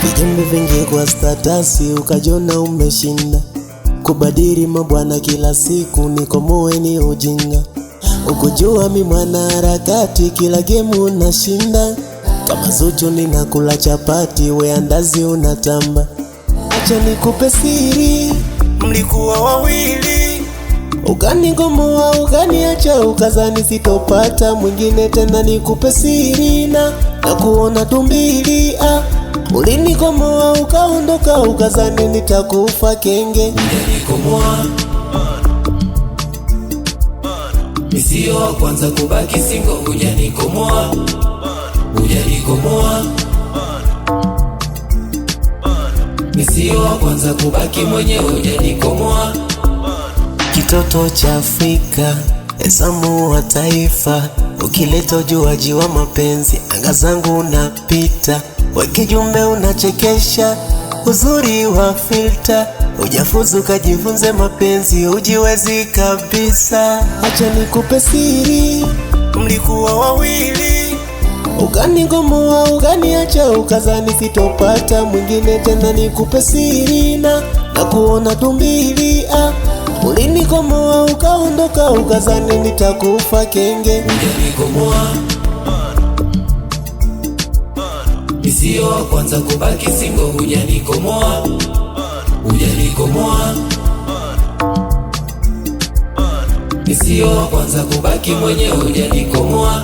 Vijembe vingi kwa statasi ukajona umeshinda. Kubadili mabwana kila siku nikomoe ni ujinga. Ukujua mi mwana harakati kila game unashinda. Kama Zuchu ninakula chapati we andazi unatamba. Acha nikupe siri, mlikuwa wawili. Ukanigomoa ukaniacha ukazani sitopata mwingine tena. Nikupe siri na kuona tumbili. Ulinigomoa ukaondoka ukazani nitakufa kenge. Ujanikomoa, misio wa kwanza kubaki singo. Ujanikomoa, ujanikomoa, misio wa kwanza kubaki mwenyewe. Ujanikomoa, kitoto cha Afrika, esamu wa taifa. Ukileta ujuaji wa mapenzi, anga zangu unapita. Wakijumbe unachekesha, uzuri wa filter. Ujafuzu kajifunze mapenzi, ujiwezi kabisa. Acha nikupe siri, mlikuwa wawili. Ukanigomoa ukaniacha ukazani sitopata mwingine tena. Nikupe siri na kuona tumbili. Ulinigomoa ukaondoka ukazani nitakufa kenge. ujanikomoa, misio wa kwanza kubaki singo. Ujanikomoa, ujanikomoa, misio wa kwanza kubaki mwenyewe. Ujanikomoa.